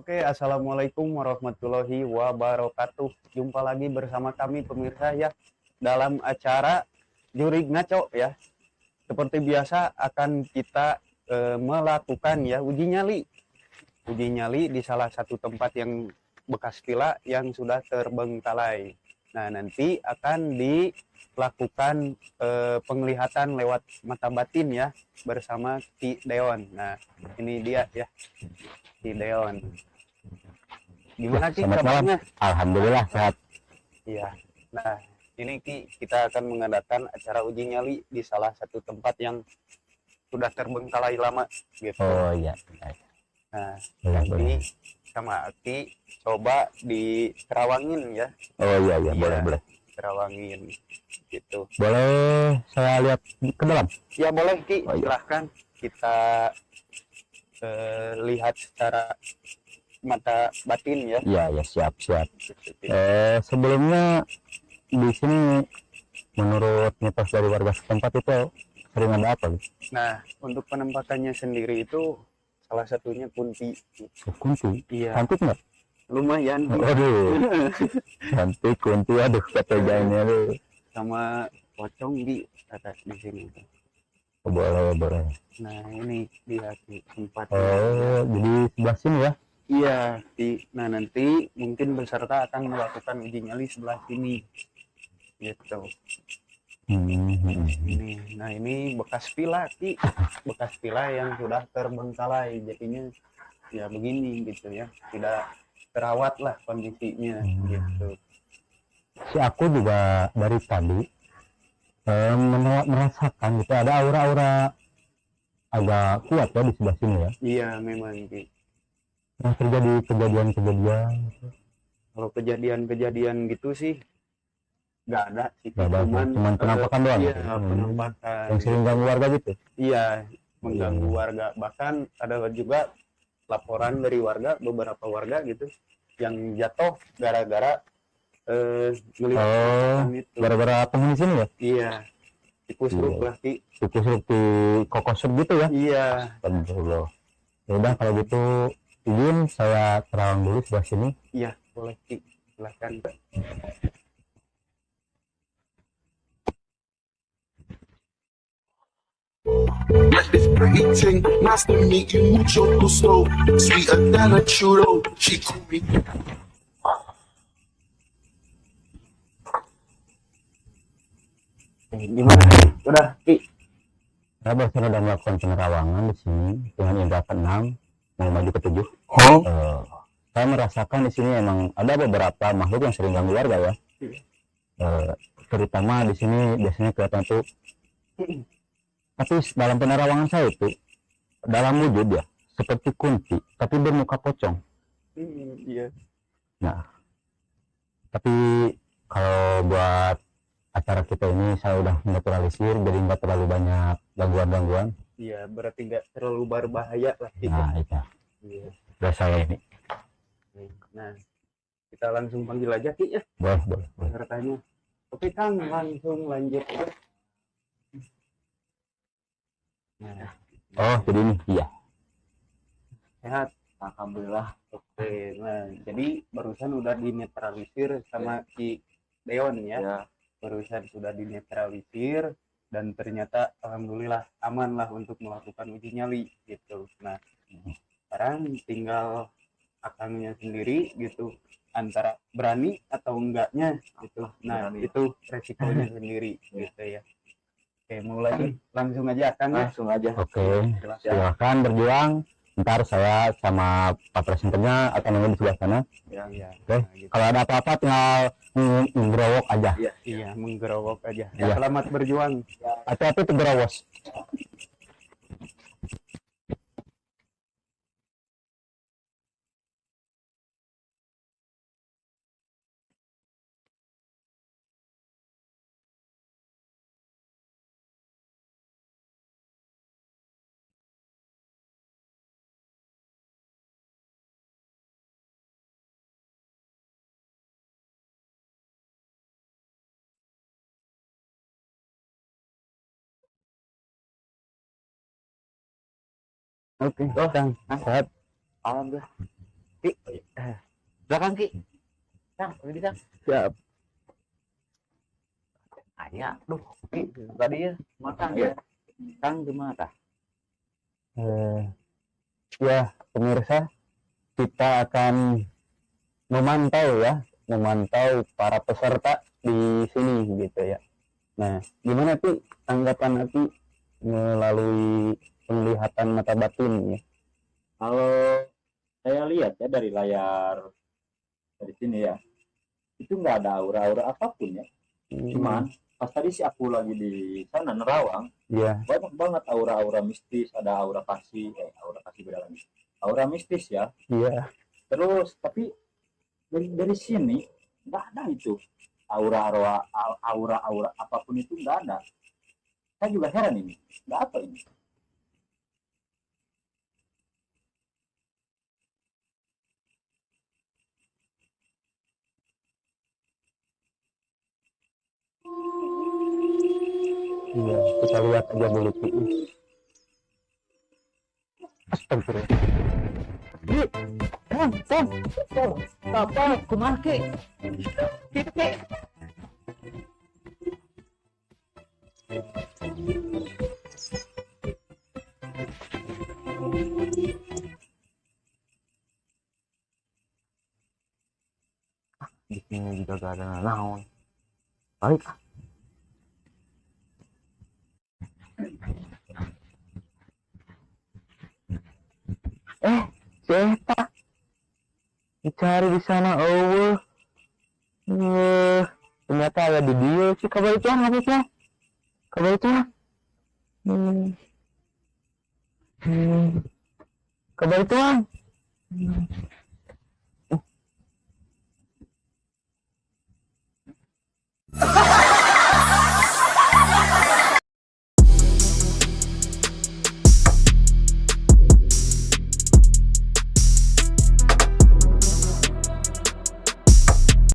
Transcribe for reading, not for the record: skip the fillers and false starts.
Oke, assalamualaikum warahmatullahi wabarakatuh. Jumpa lagi bersama kami pemirsa ya dalam acara Juri Ngaco ya. Seperti biasa akan kita melakukan ya uji nyali. Uji nyali di salah satu tempat yang bekas villa yang sudah terbengkalai. Nah, nanti akan dilakukan penglihatan lewat mata batin ya bersama Ki Deon. Nah, ini dia ya Ki Deon. Gimana Ki Selamat malam. kabarnya? Alhamdulillah sehat. Iya. Nah, ini Ki kita akan mengadakan acara uji nyali di salah satu tempat yang sudah terbengkalai lama gitu. Oh iya. Nah, Boleh. nanti sama Ki coba diterawangin ya. Oh iya Iya. boleh. Terawangin gitu. Boleh saya lihat ke dalam? Ya boleh Ki, Oh, iya. silahkan kita lihat secara mata batin ya. Iya siap. Gitu, Ki. Sebelumnya di sini menurut mitos dari warga setempat itu sering ada apa? Nah, untuk penempatannya sendiri itu salah satunya kunti. Kunti. Iya, Cantik nggak? lumayan Ki. Waduh. Cantik kunti. Aduh keteganya tuh. Sama pocong di kata di sini. Oh, boleh. Nah, ini dia Ki tempatnya. Oh jadi sebelah sini ya? Iya, Ki. Nah, nanti mungkin peserta akan melakukan uji nyali sebelah sini. Gitu. Ini, nah ini bekas villa Ki, bekas villa yang sudah terbengkalai, jadinya ya begini gitu ya, tidak terawat lah kondisinya gitu. Si aku juga dari tadi merasakan gitu ada aura-aura agak kuat ya di sebelah sini ya. Iya memang Ki. Yang terjadi kejadian-kejadian. Kalau kejadian-kejadian gitu sih nggak ada sih, Gak ada, cuman penampakan doang. Iya, penampakan. Yang sering ganggu warga gitu. Iya, mengganggu warga. Bahkan ada juga laporan dari warga, beberapa warga gitu yang jatuh gara-gara melihat penampakan itu. Gara-gara penghuni sini ya? Iya, dikusruk lah Ki. Dikusruk di kokosuk gitu ya? Iya. Astagfirullah. Yaudah kalau gitu izin saya terawang dulu sebelah sini. Iya, boleh Ki. Silahkan. It's pretty ting, nice to meet you, mucho gusto. Sweeter than a churro, she call me. Gimana? Udah Ki. Saya barusan sudah melakukan penerawangan di sini dengan indera keenam mau maju ke 7. Saya merasakan di sini emang ada beberapa makhluk yang sering ganggu warga ya. Terutama di sini biasanya kelihatan tuh. Tapi dalam penerawangan saya itu dalam wujud ya seperti kunti tapi bermuka pocong. Iya. Nah, tapi kalau buat acara kita ini saya udah menetralisir jadi nggak terlalu banyak gangguan-gangguan. Iya, berarti nggak terlalu berbahaya lah Ki. Nah itu Iya. udah saya ini. Nah, kita langsung panggil aja Ki ya Boleh. pesertanya. Oke Kang, langsung lanjut. Nah, Oh jadi ini iya. sehat. Alhamdulillah. Oke, nah jadi barusan udah dinetralisir sama Ki Deon ya. Barusan sudah dinetralisir dan ternyata alhamdulillah aman lah untuk melakukan uji nyali gitu. Nah, sekarang tinggal akangnya sendiri gitu antara berani atau enggaknya gitu. Nah, itu resikonya sendiri gitu ya. Oke, mulai langsung aja Akang ya. Langsung aja. Oke, silakan berjuang. Ntar saya sama Pak Presenternya akan nunggu di sebelah sana. Ya, Oke, nah, gitu. kalau ada apa-apa tinggal menggerowok aja. Iya, menggerowok aja. Iya. Selamat berjuang. Hati-hati tuh gerowos. Oke, Kang. Sehat. Alhamdulillah. Ki. Belakang Ki. Kang, ini Kang. Siap. Ayah, duh, Ki, tadi ya, makan ya. Kang gimana? Ya, pemirsa, kita akan memantau para peserta di sini gitu ya. Nah, gimana tuh tanggapan Ati melalui penglihatan mata batin ya? Kalau saya lihat ya dari layar dari sini ya, itu nggak ada aura-aura apapun ya. Cuman pas tadi si aku lagi di sana nerawang, ya, banyak banget aura-aura mistis, ada aura kasih beda lagi. Aura mistis ya. iya, Terus tapi dari sini nggak ada itu aura-aura apapun itu nggak ada. Saya juga heran ini, nggak apa ini. iya. Kita lihat aja dulu Ki. Astagfirullah. Kang, apa? Kumaha Ki? Ki. Di sini juga gak ada naon. Baik. Si Eta dicari di sana. Allah. Ternyata ada di dia sih. Kabar itu habisnya. Kabar itu. Kabar itu.